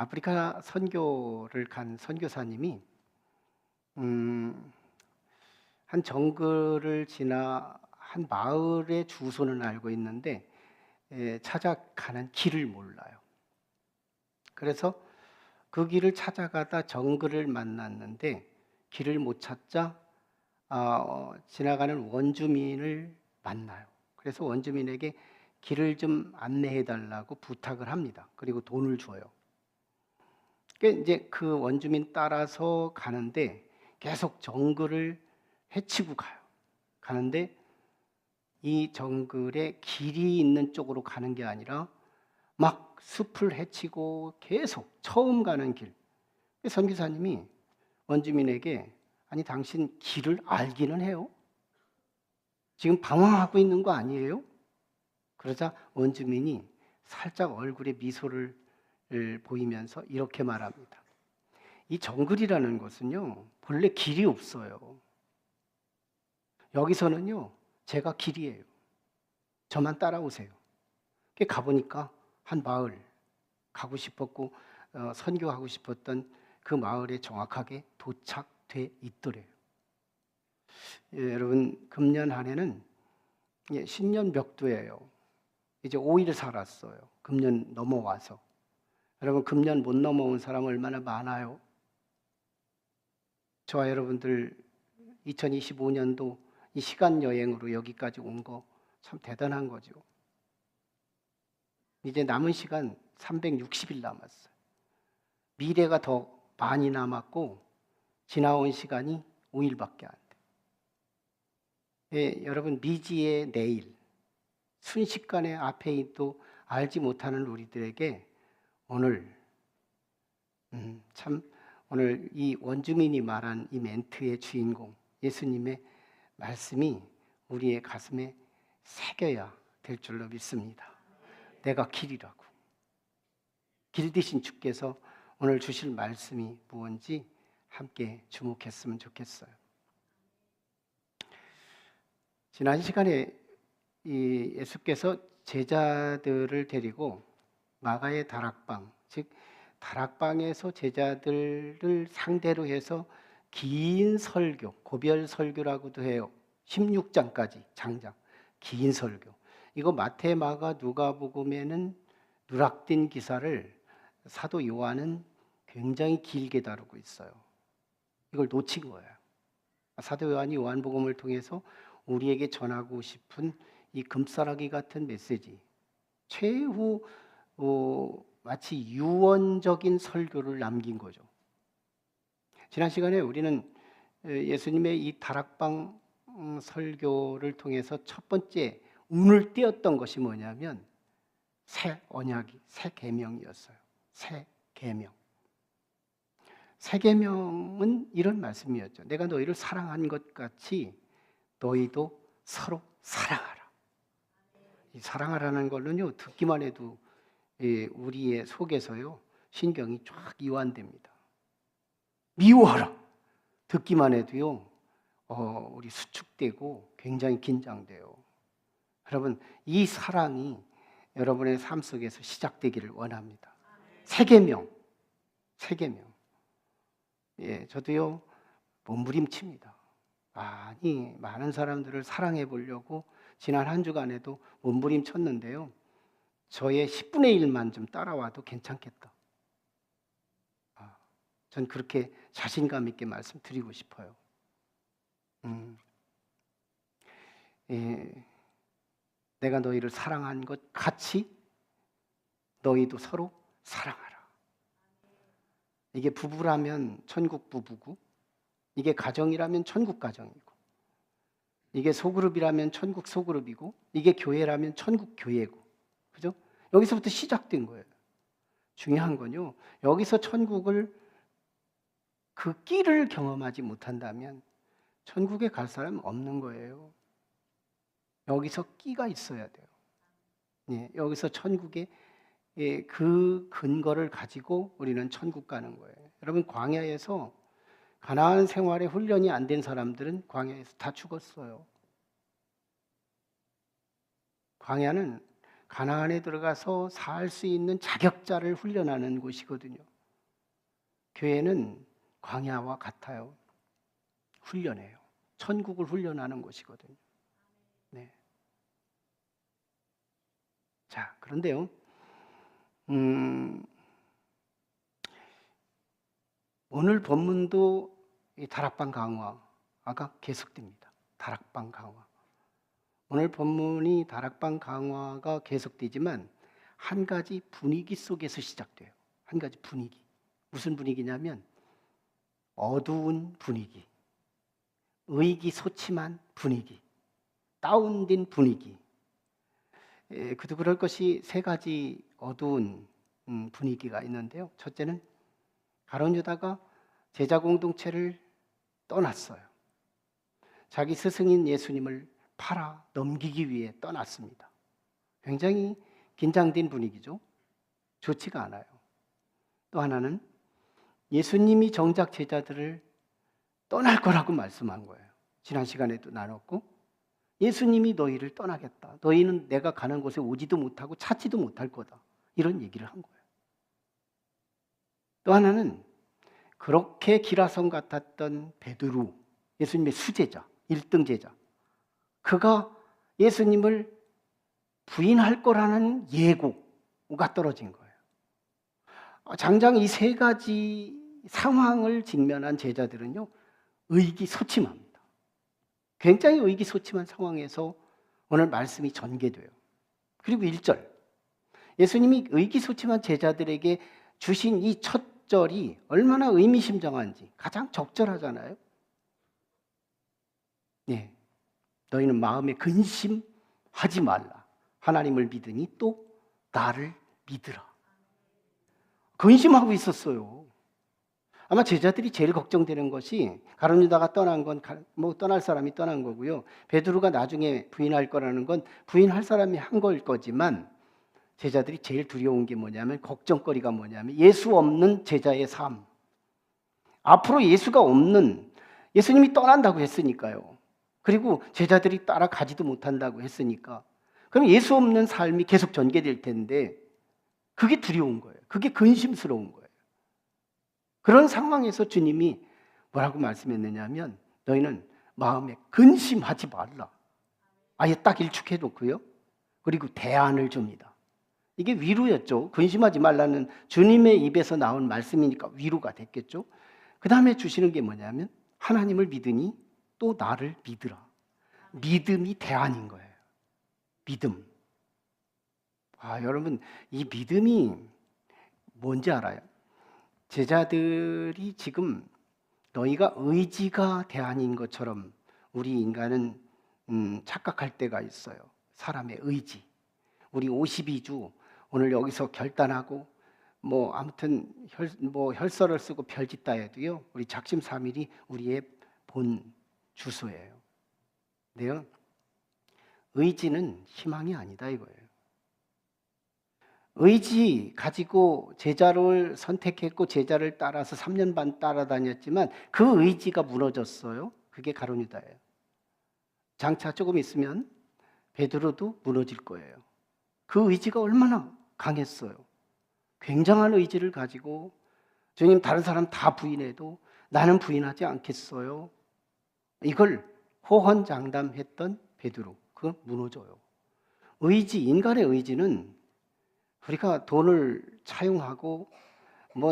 아프리카 선교를 간 선교사님이 음, 한 정글을 지나 한 마을의 주소는 알고 있는데 찾아가는 길을 몰라요. 그래서 그 길을 찾아가다 정글을 만났는데 길을 못 찾자 지나가는 원주민을 만나요. 그래서 원주민에게 길을 좀 안내해 달라고 부탁을 합니다. 그리고 돈을 줘요. 이제 그 원주민 따라서 가는데 계속 정글을 헤치고 가요. 가는데 이 정글에 길이 있는 쪽으로 가는 게 아니라 막 숲을 헤치고 계속 처음 가는 길. 선교사님이 원주민에게 아니 당신 길을 알기는 해요? 지금 방황하고 있는 거 아니에요? 그러자 원주민이 살짝 얼굴에 미소를 보이면서 이렇게 말합니다. 이 정글이라는 것은요, 본래 길이 없어요. 여기서는요, 제가 길이에요. 저만 따라오세요. 가보니까 한 마을, 가고 싶었고 선교하고 싶었던 그 마을에 정확하게 도착돼 있더래요. 여러분, 금년 한 해는 신년 벽두예요. 이제 5일 살았어요. 금년 넘어와서. 여러분, 금년 못 넘어온 사람 얼마나 많아요? 저와 여러분들 2025년도 이 시간 여행으로 여기까지 온 거 참 대단한 거죠. 이제 남은 시간 360일 남았어요. 미래가 더 많이 남았고 지나온 시간이 5일밖에 안 돼. 여러분, 미지의 내일, 순식간에 앞에 또 알지 못하는 우리들에게 오늘 참 오늘 이 원주민이 말한 이 멘트의 주인공 예수님의 말씀이 우리의 가슴에 새겨야 될 줄로 믿습니다. 내가 길이라고. 길 되신 주께서 오늘 주실 말씀이 무엇인지 함께 주목했으면 좋겠어요. 지난 시간에 이 예수께서 제자들을 데리고 마가의 다락방, 즉 다락방에서 제자들을 상대로 해서 긴 설교, 고별 설교라고도 해요. 16장까지 장장, 긴 설교. 이거 마태, 마가, 누가복음에는 누락된 기사를 사도 요한은 굉장히 길게 다루고 있어요. 이걸 놓친 거예요. 사도 요한이 요한복음을 통해서 우리에게 전하고 싶은 이 금싸라기 같은 메시지, 최후 마치 유언적인 설교를 남긴 거죠. 지난 시간에 우리는 예수님의 이 다락방 설교를 통해서 첫 번째 운을 띄었던 것이 뭐냐면 새 언약이, 새 계명이었어요. 새 계명. 새 계명은 이런 말씀이었죠. 내가 너희를 사랑한 것 같이 너희도 서로 사랑하라. 이 사랑하라는 걸로는요, 듣기만 해도 우리의 속에서요 신경이 쫙 이완됩니다. 미워하라. 듣기만 해도요 우리 수축되고 굉장히 긴장돼요. 여러분, 이 사랑이 여러분의 삶 속에서 시작되기를 원합니다. 새 계명, 새 계명. 저도요 몸부림칩니다. 많은 사람들을 사랑해 보려고 지난 한 주간에도 몸부림쳤는데요. 저의 10분의 1만 좀 따라와도 괜찮겠다. 전 그렇게 자신감 있게 말씀드리고 싶어요. 내가 너희를 사랑한 것 같이 너희도 서로 사랑하라. 이게 부부라면 천국 부부고, 이게 가정이라면 천국 가정이고, 이게 소그룹이라면 천국 소그룹이고, 이게 교회라면 천국 교회고, 그죠? 여기서부터 시작된 거예요. 중요한 건요, 여기서 천국을 그 끼를 경험하지 못한다면 천국에 갈 사람 없는 거예요. 여기서 끼가 있어야 돼요. 여기서 천국에 그 근거를 가지고 우리는 천국 가는 거예요. 여러분, 광야에서 가나안 생활에 훈련이 안 된 사람들은 광야에서 다 죽었어요. 광야는 가나안에 들어가서 살 수 있는 자격자를 훈련하는 곳이거든요. 교회는 광야와 같아요. 훈련해요. 천국을 훈련하는 곳이거든요. 네. 자, 그런데요. 오늘 본문도 이 다락방 강화가 계속됩니다. 다락방 강화. 오늘 본문이 다락방 강화가 계속되지만 한 가지 분위기 속에서 시작돼요. 한 가지 분위기. 무슨 분위기냐면 어두운 분위기, 의기소침한 분위기, 다운된 분위기. 그도 그럴 것이 세 가지 어두운 분위기가 있는데요. 첫째는 가룟 유다가 제자 공동체를 떠났어요. 자기 스승인 예수님을 팔아 넘기기 위해 떠났습니다. 굉장히 긴장된 분위기죠. 좋지가 않아요. 또 하나는 예수님이 정작 제자들을 떠날 거라고 말씀한 거예요. 지난 시간에도 나눴고, 예수님이 너희를 떠나겠다. 너희는 내가 가는 곳에 오지도 못하고 찾지도 못할 거다. 이런 얘기를 한 거예요. 또 하나는 그렇게 기라성 같았던 베드로, 예수님의 수제자, 1등 제자, 그가 예수님을 부인할 거라는 예고가 떨어진 거예요. 장장 이 세 가지 상황을 직면한 제자들은요, 의기소침합니다. 굉장히 의기소침한 상황에서 오늘 말씀이 전개돼요. 그리고 1절, 예수님이 의기소침한 제자들에게 주신 이 첫 절이 얼마나 의미심장한지 가장 적절하잖아요. 네, 너희는 마음에 근심하지 말라. 하나님을 믿으니 또 나를 믿으라. 근심하고 있었어요. 아마 제자들이 제일 걱정되는 것이 가룟 유다가 떠난 건 떠날 사람이 떠난 거고요. 베드로가 나중에 부인할 거라는 건 부인할 사람이 한 걸 거지만 제자들이 제일 두려운 게 뭐냐면, 걱정거리가 뭐냐면 예수 없는 제자의 삶. 앞으로 예수가 없는, 예수님이 떠난다고 했으니까요. 그리고 제자들이 따라가지도 못한다고 했으니까 그럼 예수 없는 삶이 계속 전개될 텐데 그게 두려운 거예요. 그게 근심스러운 거예요. 그런 상황에서 주님이 뭐라고 말씀했느냐면 너희는 마음에 근심하지 말라. 아예 딱 일축해 놓고요. 그리고 대안을 줍니다. 이게 위로였죠. 근심하지 말라는 주님의 입에서 나온 말씀이니까 위로가 됐겠죠. 그 다음에 주시는 게 뭐냐면 하나님을 믿으니 또 나를 믿으라. 믿음이 대안인 거예요. 믿음. 여러분, 이 믿음이 뭔지 알아요? 제자들이 지금 너희가 의지가 대안인 것처럼 우리 인간은 착각할 때가 있어요. 사람의 의지. 우리 52주 오늘 여기서 결단하고 아무튼 혈서를 쓰고 별짓다 해도요. 우리 작심 삼일이 우리의 본 주소예요. 근데요. 의지는 희망이 아니다 이거예요. 의지 가지고 제자를 선택했고 제자를 따라서 3년 반 따라다녔지만 그 의지가 무너졌어요. 그게 가룟 유다예요. 장차 조금 있으면 베드로도 무너질 거예요. 그 의지가 얼마나 강했어요. 굉장한 의지를 가지고 주님 다른 사람 다 부인해도 나는 부인하지 않겠어요. 이걸 호언장담했던 베드로, 그건 무너져요. 의지, 인간의 의지는 우리가 돈을 차용하고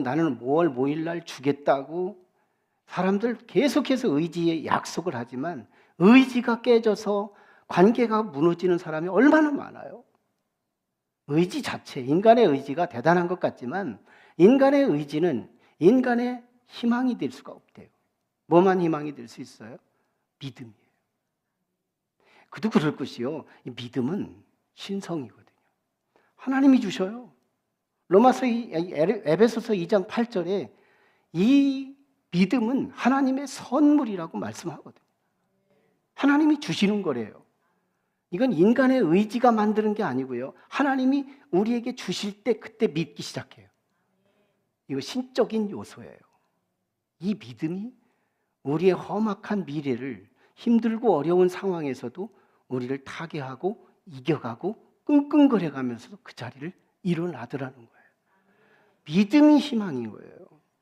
나는 5월 5일 날 주겠다고 사람들 계속해서 의지에 약속을 하지만 의지가 깨져서 관계가 무너지는 사람이 얼마나 많아요. 의지 자체, 인간의 의지가 대단한 것 같지만 인간의 의지는 인간의 희망이 될 수가 없대요. 뭐만 희망이 될 수 있어요? 믿음이에요. 그도 그럴 것이요. 이 믿음은 신성이거든요. 하나님이 주셔요. 에베소서 2장 8절에 이 믿음은 하나님의 선물이라고 말씀하거든요. 하나님이 주시는 거래요. 이건 인간의 의지가 만드는 게 아니고요. 하나님이 우리에게 주실 때 그때 믿기 시작해요. 이거 신적인 요소예요. 이 믿음이 우리의 험악한 미래를 힘들고 어려운 상황에서도 우리를 타개하고 이겨가고 끙끙거려가면서도 그 자리를 일어나더라는 거예요. 믿음이 희망인 거예요.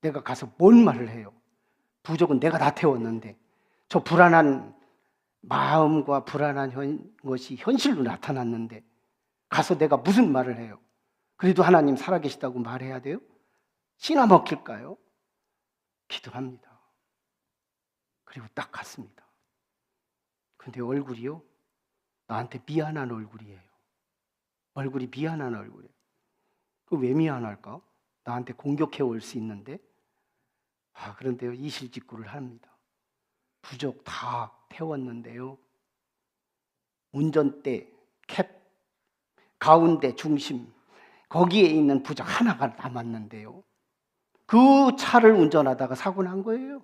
내가 가서 뭔 말을 해요? 부족은 내가 다 태웠는데 저 불안한 마음과 불안한 것이 현실로 나타났는데 가서 내가 무슨 말을 해요? 그래도 하나님 살아계시다고 말해야 돼요? 씨나 먹힐까요? 기도합니다. 그리고 딱 갔습니다. 근데 얼굴이요, 나한테 미안한 얼굴이에요. 얼굴이 미안한 얼굴이에요. 왜 미안할까? 나한테 공격해 올 수 있는데. 그런데요, 이실직고를 합니다. 부족 다 태웠는데요, 운전대 캡 가운데 중심 거기에 있는 부족 하나가 남았는데요, 그 차를 운전하다가 사고 난 거예요.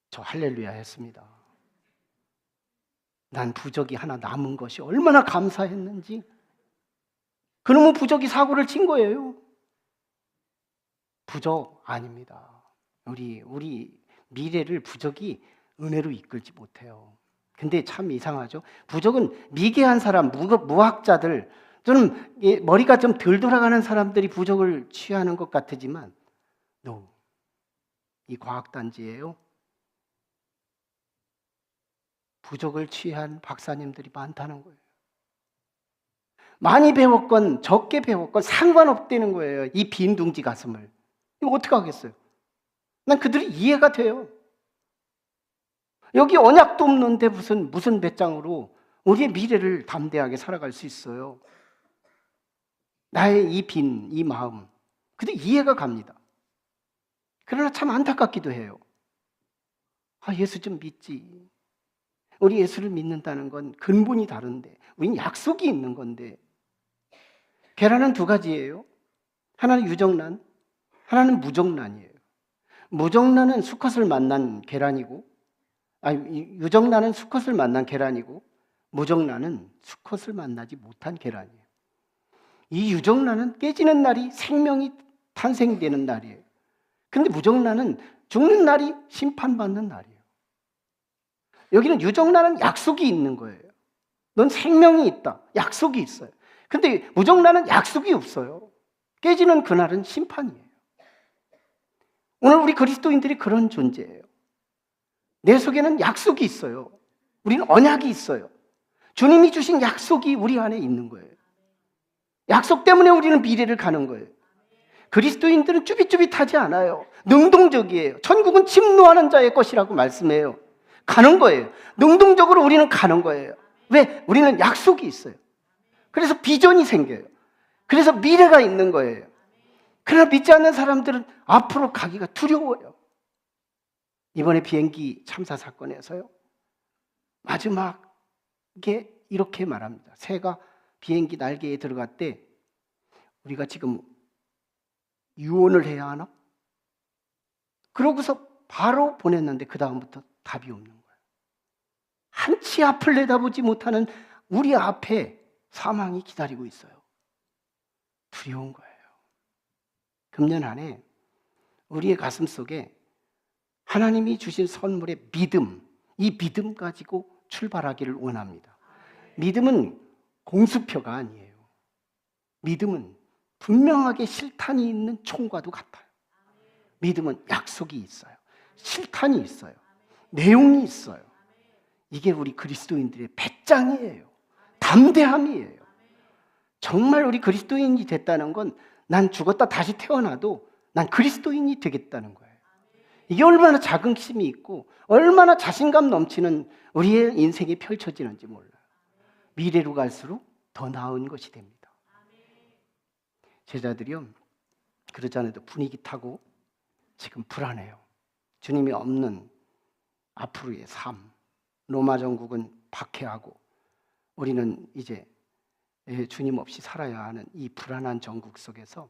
저 할렐루야 했습니다. 난 부족이 하나 남은 것이 얼마나 감사했는지. 그러면 부족이 사고를 친 거예요. 부족 아닙니다. 우리 미래를 부족이 은혜로 이끌지 못해요. 근데 참 이상하죠. 부족은 미개한 사람, 무학자들, 좀 머리가 좀 덜 돌아가는 사람들이 부족을 취하는 것 같지만, 이 과학단지예요. 부족을 취한 박사님들이 많다는 거예요. 많이 배웠건 적게 배웠건 상관없다는 거예요. 이 빈 둥지 가슴을. 이거 어떻게 하겠어요? 난 그들이 이해가 돼요. 여기 언약도 없는데 무슨 배짱으로 우리의 미래를 담대하게 살아갈 수 있어요? 나의 이 마음, 그들 이해가 갑니다. 그러나 참 안타깝기도 해요. 예수 좀 믿지. 우리 예수를 믿는다는 건 근본이 다른데, 우린 약속이 있는 건데. 계란은 두 가지예요. 하나는 유정란, 하나는 무정란이에요. 무정란은 수컷을 만난 계란이고, 유정란은 수컷을 만난 계란이고, 무정란은 수컷을 만나지 못한 계란이에요. 이 유정란은 깨지는 날이 생명이 탄생되는 날이에요. 그런데 무정란은 죽는 날이 심판받는 날이에요. 여기는 유정란은 약속이 있는 거예요. 넌 생명이 있다. 약속이 있어요. 근데 무정란은 약속이 없어요. 깨지는 그날은 심판이에요. 오늘 우리 그리스도인들이 그런 존재예요. 내 속에는 약속이 있어요. 우리는 언약이 있어요. 주님이 주신 약속이 우리 안에 있는 거예요. 약속 때문에 우리는 미래를 가는 거예요. 그리스도인들은 쭈빗쭈빗하지 않아요. 능동적이에요. 천국은 침노하는 자의 것이라고 말씀해요. 가는 거예요. 능동적으로 우리는 가는 거예요. 왜? 우리는 약속이 있어요. 그래서 비전이 생겨요. 그래서 미래가 있는 거예요. 그러나 믿지 않는 사람들은 앞으로 가기가 두려워요. 이번에 비행기 참사 사건에서요, 마지막에 이렇게 말합니다. 새가 비행기 날개에 들어갈 때 우리가 지금 유언을 해야 하나? 그러고서 바로 보냈는데 그 다음부터 답이 없는 거예요. 한치 앞을 내다보지 못하는 우리 앞에 사망이 기다리고 있어요. 두려운 거예요. 금년 안에 우리의 가슴 속에 하나님이 주신 선물의 믿음, 이 믿음 가지고 출발하기를 원합니다. 믿음은 공수표가 아니에요. 믿음은 분명하게 실탄이 있는 총과도 같아요. 믿음은 약속이 있어요. 실탄이 있어요. 내용이 있어요. 이게 우리 그리스도인들의 배짱이에요. 담대함이에요. 정말 우리 그리스도인이 됐다는 건 난 죽었다 다시 태어나도 난 그리스도인이 되겠다는 거예요. 이게 얼마나 자긍심이 있고 얼마나 자신감 넘치는 우리의 인생이 펼쳐지는지 몰라요. 미래로 갈수록 더 나은 것이 됩니다. 제자들이요, 그러지 않아도 분위기 타고 지금 불안해요. 주님이 없는 앞으로의 삶, 로마 정국은 박해하고 우리는 이제 주님 없이 살아야 하는 이 불안한 정국 속에서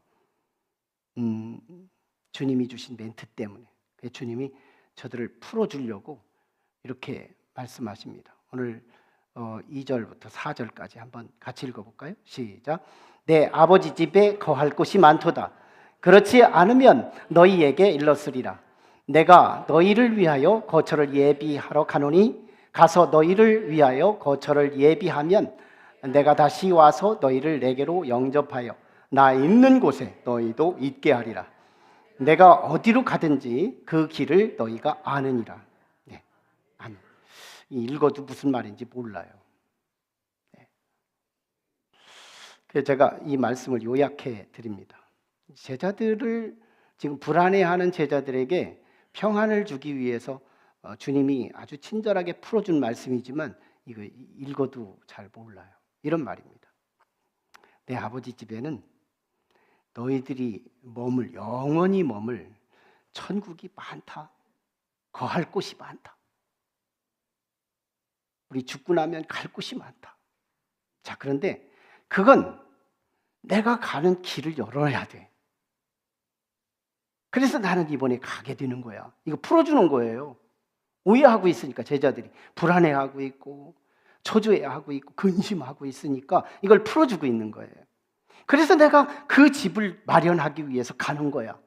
주님이 주신 멘트 때문에 주님이 저들을 풀어주려고 이렇게 말씀하십니다. 오늘 2절부터 4절까지 한번 같이 읽어볼까요? 시작. 내 아버지 집에 거할 곳이 많도다. 그렇지 않으면 너희에게 일렀으리라. 내가 너희를 위하여 거처를 예비하러 가노니 가서 너희를 위하여 거처를 예비하면 내가 다시 와서 너희를 내게로 영접하여 나 있는 곳에 너희도 있게 하리라. 내가 어디로 가든지 그 길을 너희가 아느니라. 네. 아멘. 읽어도 무슨 말인지 몰라요. 네. 그래서 제가 이 말씀을 요약해 드립니다. 제자들을 지금 불안해하는 제자들에게 평안을 주기 위해서 주님이 아주 친절하게 풀어준 말씀이지만 이거 읽어도 잘 몰라요. 이런 말입니다. 내 아버지 집에는 너희들이 영원히 머물 천국이 많다. 거할 곳이 많다. 우리 죽고 나면 갈 곳이 많다. 자, 그런데 그건 내가 가는 길을 열어야 돼. 그래서 나는 이번에 가게 되는 거야. 이거 풀어주는 거예요. 오해하고 있으니까 제자들이 불안해하고 있고 초조해하고 있고 근심하고 있으니까 이걸 풀어주고 있는 거예요. 그래서 내가 그 집을 마련하기 위해서 가는 거야.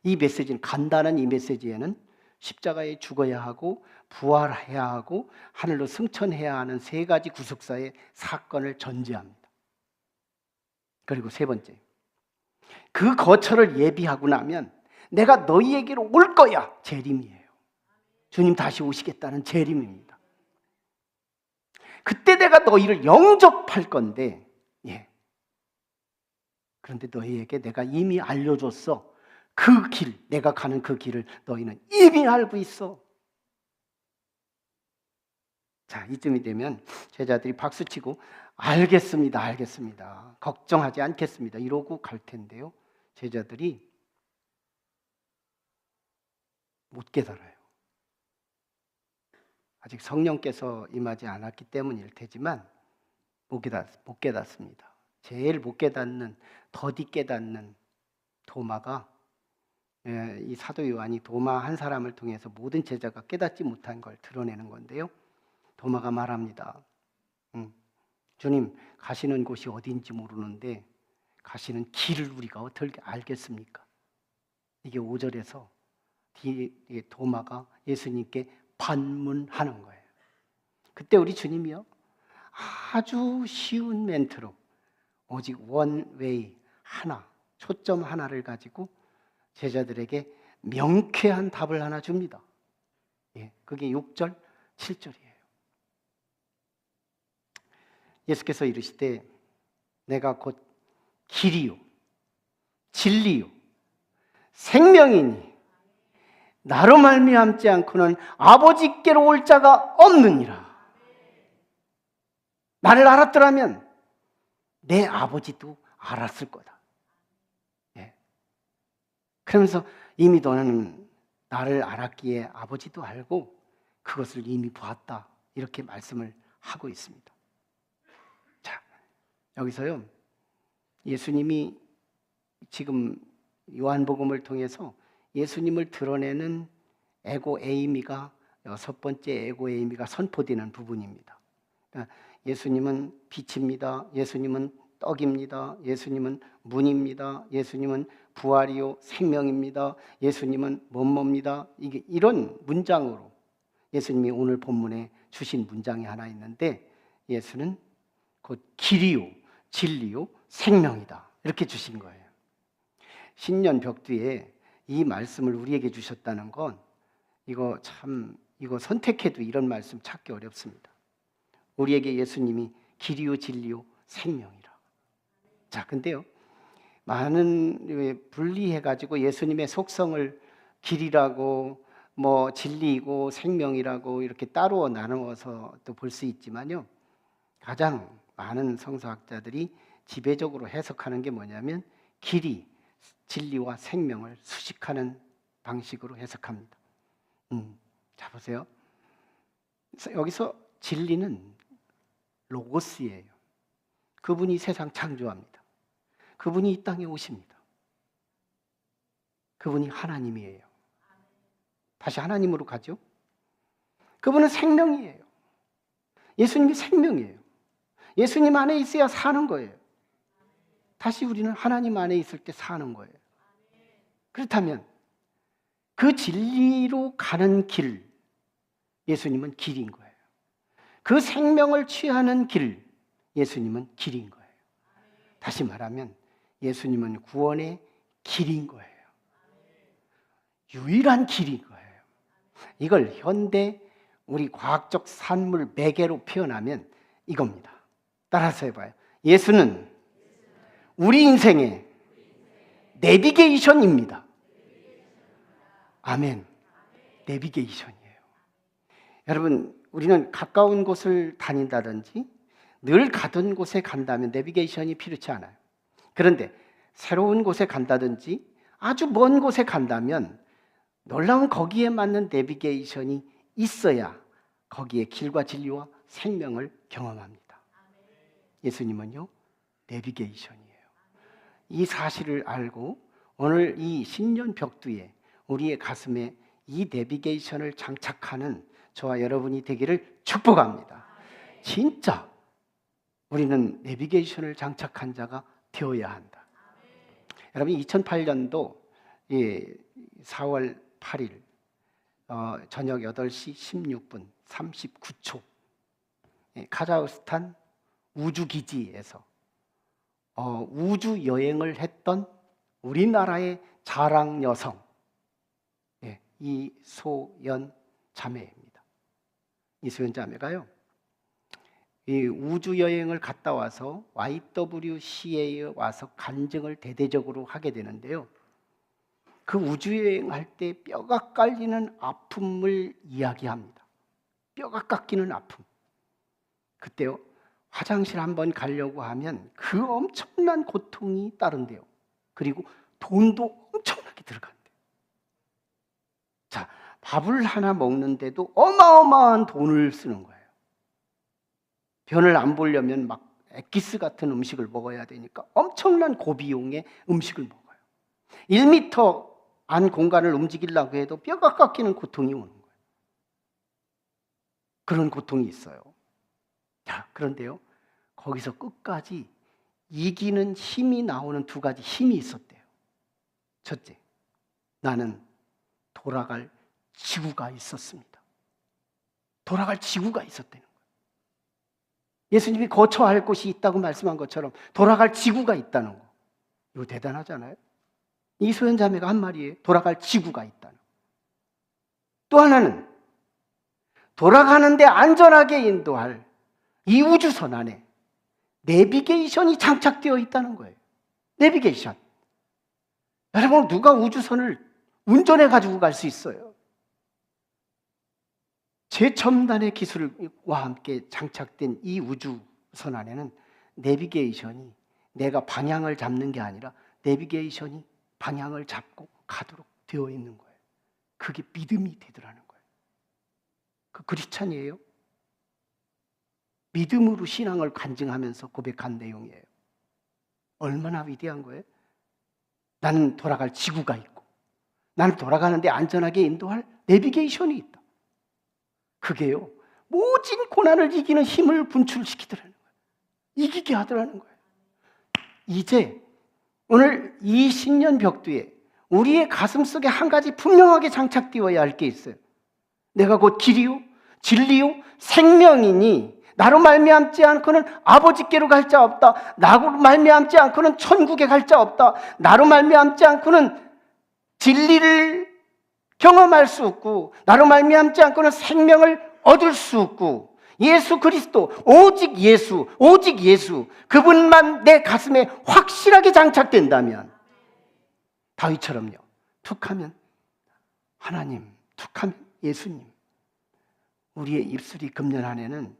이 메시지는, 간단한 이 메시지에는 십자가에 죽어야 하고 부활해야 하고 하늘로 승천해야 하는 세 가지 구속사의 사건을 전제합니다. 그리고 세 번째, 그 거처를 예비하고 나면 내가 너희에게로 올 거야. 재림이에요. 주님 다시 오시겠다는 재림입니다. 그때 내가 너희를 영접할 건데, 그런데 너희에게 내가 이미 알려줬어. 그 길, 내가 가는 그 길을 너희는 이미 알고 있어. 자, 이쯤이 되면 제자들이 박수치고 알겠습니다, 알겠습니다, 걱정하지 않겠습니다 이러고 갈 텐데요, 제자들이 못 깨달아요. 아직 성령께서 임하지 않았기 때문일 테지만 못 깨닫습니다. 제일 못 깨닫는, 더디 깨닫는 도마가, 이 사도 요한이 도마 한 사람을 통해서 모든 제자가 깨닫지 못한 걸 드러내는 건데요, 도마가 말합니다. 주님, 가시는 곳이 어딘지 모르는데 가시는 길을 우리가 어떻게 알겠습니까? 이게 5절에서 도마가 예수님께 반문하는 거예요. 그때 우리 주님이요, 아주 쉬운 멘트로 오직 원 웨이 하나, 초점 하나를 가지고 제자들에게 명쾌한 답을 하나 줍니다. 그게 6절, 7절이에요. 예수께서 이르시되 내가 곧 길이요 진리요 생명이니 나로 말미암지 않고는 아버지께로 올 자가 없느니라. 나를 알았더라면 내 아버지도 알았을 거다. 그러면서 이미 너는 나를 알았기에 아버지도 알고 그것을 이미 보았다, 이렇게 말씀을 하고 있습니다. 자, 여기서요, 예수님이 지금 요한복음을 통해서 예수님을 드러내는 에고 에이미가, 6번째 에고 에이미가 선포되는 부분입니다. 그러니까 예수님은 빛입니다. 예수님은 떡입니다. 예수님은 문입니다. 예수님은 부활이요 생명입니다. 예수님은 뭐뭐입니다. 이게 이런 문장으로 예수님이 오늘 본문에 주신 문장이 하나 있는데, 예수는 곧 길이요 진리요 생명이다, 이렇게 주신 거예요. 신년 벽두에 이 말씀을 우리에게 주셨다는 건 이거 선택해도 이런 말씀 찾기 어렵습니다. 우리에게 예수님이 길이요 진리요 생명이라. 자, 근데요, 많은 분리해가지고 예수님의 속성을 길이라고 진리이고 생명이라고 이렇게 따로 나누어서 또 볼 수 있지만요, 가장 많은 성서학자들이 지배적으로 해석하는 게 뭐냐면 길이, 진리와 생명을 수식하는 방식으로 해석합니다. 자, 보세요. 여기서 진리는 로고스예요. 그분이 세상 창조합니다. 그분이 이 땅에 오십니다. 그분이 하나님이에요. 다시 하나님으로 가죠. 그분은 생명이에요. 예수님이 생명이에요. 예수님 안에 있어야 사는 거예요. 다시 우리는 하나님 안에 있을 때 사는 거예요. 그렇다면 그 진리로 가는 길, 예수님은 길인 거예요. 그 생명을 취하는 길, 예수님은 길인 거예요. 다시 말하면 예수님은 구원의 길인 거예요. 유일한 길인 거예요. 이걸 현대 우리 과학적 산물 매개로 표현하면 이겁니다. 따라서 해봐요. 예수는 우리 인생의 내비게이션입니다. 아멘. 내비게이션이에요. 여러분, 우리는 가까운 곳을 다닌다든지 늘 가던 곳에 간다면 내비게이션이 필요치 않아요. 그런데 새로운 곳에 간다든지 아주 먼 곳에 간다면 놀라운 거기에 맞는 내비게이션이 있어야 거기에 길과 진리와 생명을 경험합니다. 예수님은요, 내비게이션이에요. 이 사실을 알고 오늘 이 신년 벽두에 우리의 가슴에 이 내비게이션을 장착하는 저와 여러분이 되기를 축복합니다. 진짜 우리는 내비게이션을 장착한 자가 되어야 한다. 여러분, 2008년도 4월 8일 저녁 8시 16분 39초 카자흐스탄 우주기지에서 우주 여행을 했던 우리나라의 자랑 여성 이소연 자매입니다. 이소연 자매가요, 이 우주 여행을 갔다 와서 YWCA에 와서 간증을 대대적으로 하게 되는데요. 그 우주 여행할 때 뼈가 깔리는 아픔을 이야기합니다. 뼈가 깎이는 아픔. 그때요, 화장실 한번 가려고 하면 그 엄청난 고통이 따른대요. 그리고 돈도 엄청나게 들어간대요. 자, 밥을 하나 먹는데도 어마어마한 돈을 쓰는 거예요. 변을 안 보려면 막 엑기스 같은 음식을 먹어야 되니까 엄청난 고비용의 음식을 먹어요. 1m 안 공간을 움직이려고 해도 뼈가 깎이는 고통이 오는 거예요. 그런 고통이 있어요. 자, 그런데요, 거기서 끝까지 이기는 힘이 나오는 두 가지 힘이 있었대요. 첫째, 나는 돌아갈 지구가 있었습니다. 돌아갈 지구가 있었다는 거예요. 예수님이 거처할 할 곳이 있다고 말씀한 것처럼 돌아갈 지구가 있다는 거. 이거 대단하잖아요. 이소연 자매가 한 말이에요. 돌아갈 지구가 있다는 거. 또 하나는 돌아가는데 안전하게 인도할 이 우주선 안에 내비게이션이 장착되어 있다는 거예요. 내비게이션. 여러분, 누가 우주선을 운전해 가지고 갈 수 있어요? 최첨단의 기술과 함께 장착된 이 우주선 안에는 내비게이션이 내가 방향을 잡는 게 아니라 내비게이션이 방향을 잡고 가도록 되어 있는 거예요. 그게 믿음이 되더라는 거예요. 그 크리스찬이에요. 믿음으로 신앙을 간증하면서 고백한 내용이에요. 얼마나 위대한 거예요? 나는 돌아갈 지구가 있고 나는 돌아가는데 안전하게 인도할 내비게이션이 있다. 그게요, 모진 고난을 이기는 힘을 분출시키더라는 거예요. 이기게 하더라는 거예요. 이제 오늘 이 신년 벽두에 우리의 가슴 속에 한 가지 분명하게 장착되어야 할 게 있어요. 내가 곧 길이요 진리요 생명이니 나로 말미암지 않고는 아버지께로 갈 자 없다. 나로 말미암지 않고는 천국에 갈 자 없다. 나로 말미암지 않고는 진리를 경험할 수 없고 나로 말미암지 않고는 생명을 얻을 수 없고 예수 그리스도 오직 예수 그분만 내 가슴에 확실하게 장착된다면 다윗처럼요, 툭하면 하나님, 툭하면 예수님. 우리의 입술이 금년 안에는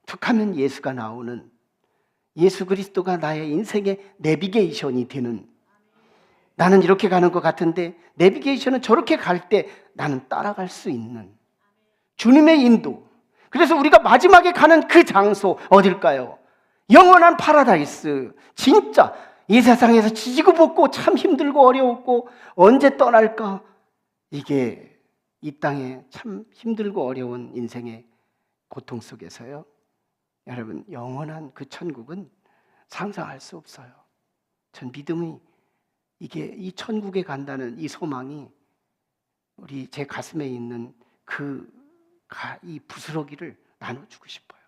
툭하면 예수가 나오는 예수 그리스도가 나의 인생의 내비게이션이 되는, 나는 이렇게 가는 것 같은데 내비게이션은 저렇게 갈 때 나는 따라갈 수 있는 주님의 인도. 그래서 우리가 마지막에 가는 그 장소 어딜까요? 영원한 파라다이스. 진짜 이 세상에서 지지고 볶고 참 힘들고 어려웠고 언제 떠날까? 이게 이 땅에 참 힘들고 어려운 인생의 고통 속에서요, 여러분, 영원한 그 천국은 상상할 수 없어요. 전 믿음이 이게 이 천국에 간다는 이 소망이 우리 제 가슴에 있는 이 부스러기를 나눠주고 싶어요.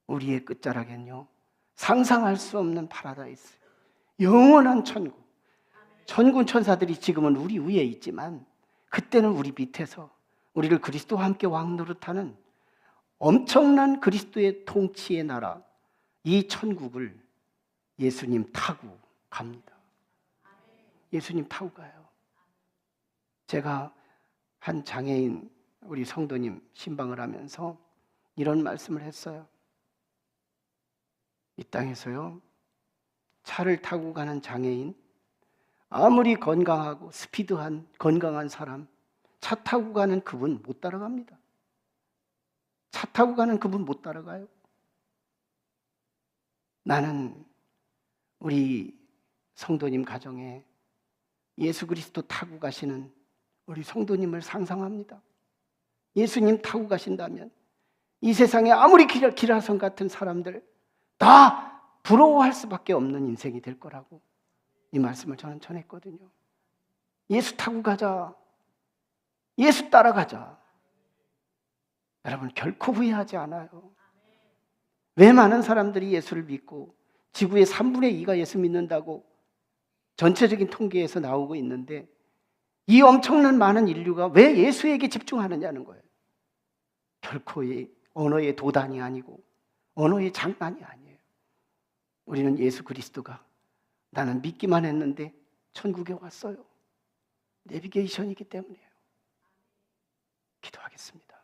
우리의 끝자락엔요, 상상할 수 없는 파라다이스, 영원한 천국. 천군 천사들이 지금은 우리 위에 있지만 그때는 우리 밑에서 우리를 그리스도와 함께 왕노릇하는 엄청난 그리스도의 통치의 나라, 이 천국을 예수님 타고 갑니다. 예수님 타고 가요. 제가 한 장애인 우리 성도님 신방을 하면서 이런 말씀을 했어요. 이 땅에서요, 차를 타고 가는 장애인, 아무리 건강하고 스피드한 건강한 사람, 차 타고 가는 그분 못 따라갑니다. 차 타고 가는 그분 못 따라가요. 나는 우리 성도님 가정에 예수 그리스도 타고 가시는 우리 성도님을 상상합니다. 예수님 타고 가신다면 이 세상에 아무리 기라성 같은 사람들 다 부러워할 수밖에 없는 인생이 될 거라고 이 말씀을 저는 전했거든요. 예수 타고 가자. 예수 따라가자. 여러분 결코 후회하지 않아요. 왜 많은 사람들이 예수를 믿고 지구의 3분의 2가 예수 믿는다고 전체적인 통계에서 나오고 있는데 이 엄청난 많은 인류가 왜 예수에게 집중하느냐는 거예요. 결코 언어의 도단이 아니고 언어의 장난이 아니에요. 우리는 예수 그리스도가 나는 믿기만 했는데 천국에 왔어요. 내비게이션이기 때문이에요. 기도하겠습니다.